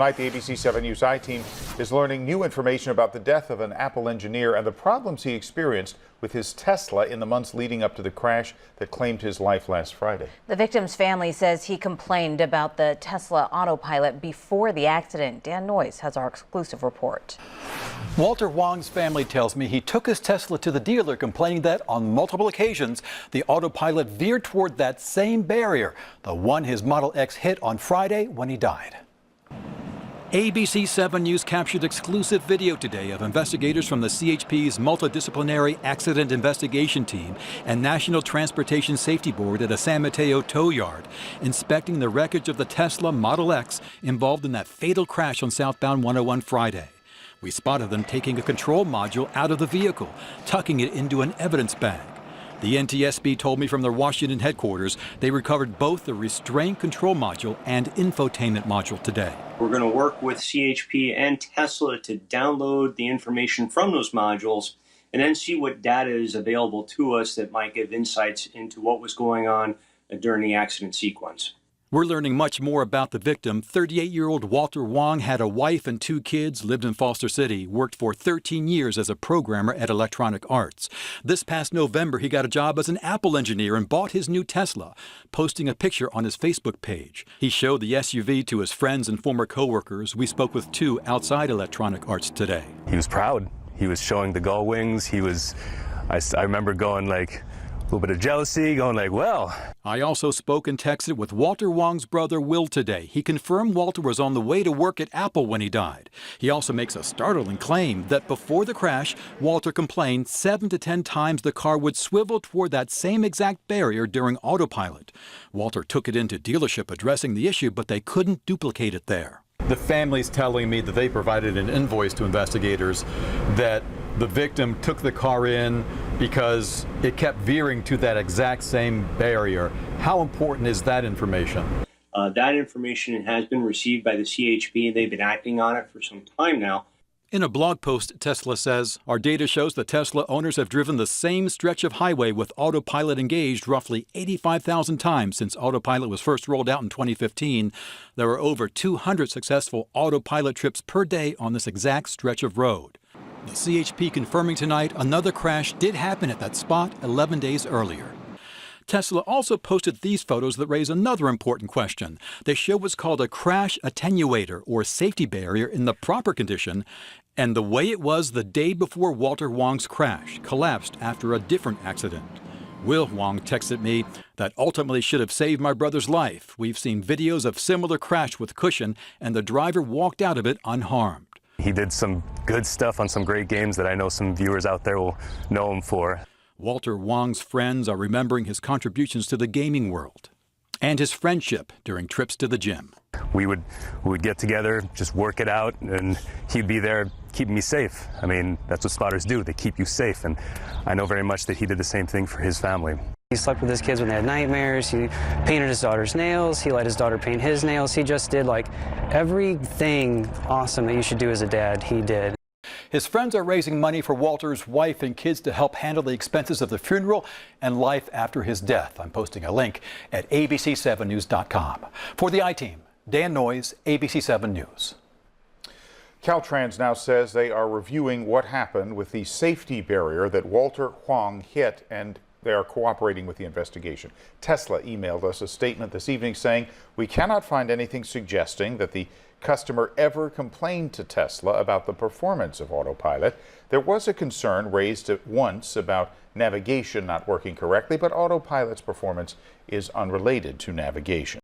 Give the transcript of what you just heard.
Tonight, the ABC 7 News I-Team is learning new information about the death of an Apple engineer and the problems he experienced with his Tesla in the months leading up to the crash that claimed his life last Friday. The victim's family says he complained about the Tesla autopilot before the accident. Dan Noyes has our exclusive report. Walter Wong's family tells me he took his Tesla to the dealer, complaining that on multiple occasions the autopilot veered toward that same barrier, the one his Model X hit on Friday when he died. ABC 7 News captured exclusive video today of investigators from the CHP's Multidisciplinary Accident Investigation Team and National Transportation Safety Board at a San Mateo tow yard, inspecting the wreckage of the Tesla Model X involved in that fatal crash on southbound 101 Friday. We spotted them taking a control module out of the vehicle, tucking it into an evidence bag. The NTSB told me from their Washington headquarters they recovered both the restraint control module and infotainment module today. We're going to work with CHP and Tesla to download the information from those modules and then see what data is available to us that might give insights into what was going on during the accident sequence. We're learning much more about the victim. 38-year-old Walter Wong had a wife and 2 kids, lived in Foster City, worked for 13 years as a programmer at Electronic Arts. This past November, he got a job as an Apple engineer and bought his new Tesla, posting a picture on his Facebook page. He showed the SUV to his friends and former coworkers. We spoke with 2 outside Electronic Arts today. He was proud. He was showing the gull wings. I remember going like, a little bit of jealousy, going like, well. I also spoke and texted with Walter Wong's brother, Will, today. He confirmed Walter was on the way to work at Apple when he died. He also makes a startling claim that before the crash, Walter complained 7 to 10 times the car would swivel toward that same exact barrier during autopilot. Walter took it into dealership addressing the issue, but they couldn't duplicate it there. The family's telling me that they provided an invoice to investigators that the victim took the car in because it kept veering to that exact same barrier. How important is that information? That information has been received by the CHP. They've been acting on it for some time now. In a blog post, Tesla says, our data shows that Tesla owners have driven the same stretch of highway with autopilot engaged roughly 85,000 times since autopilot was first rolled out in 2015. There are over 200 successful autopilot trips per day on this exact stretch of road. The CHP confirming tonight another crash did happen at that spot 11 days earlier. Tesla also posted these photos that raise another important question. They show what's called a crash attenuator or safety barrier in the proper condition and the way it was the day before Walter Wong's crash collapsed after a different accident. Will Wong texted me, that ultimately should have saved my brother's life. We've seen videos of similar crash with cushion and the driver walked out of it unharmed. He did some good stuff on some great games that I know some viewers out there will know him for. Walter Wong's friends are remembering his contributions to the gaming world and his friendship during trips to the gym. We would get together, just work it out, and he'd be there keeping me safe. I mean, that's what spotters do. They keep you safe, and I know very much that he did the same thing for his family. He slept with his kids when they had nightmares. He painted his daughter's nails. He let his daughter paint his nails. He just did like everything awesome that you should do as a dad, he did. His friends are raising money for Walter's wife and kids to help handle the expenses of the funeral and life after his death. I'm posting a link at abc7news.com. For the I-Team, Dan Noyes, ABC 7 News. Caltrans now says they are reviewing what happened with the safety barrier that Walter Wong hit, and they are cooperating with the investigation. Tesla emailed us a statement this evening saying, we cannot find anything suggesting that the customer ever complained to Tesla about the performance of autopilot. There was a concern raised at once about navigation not working correctly, but autopilot's performance is unrelated to navigation.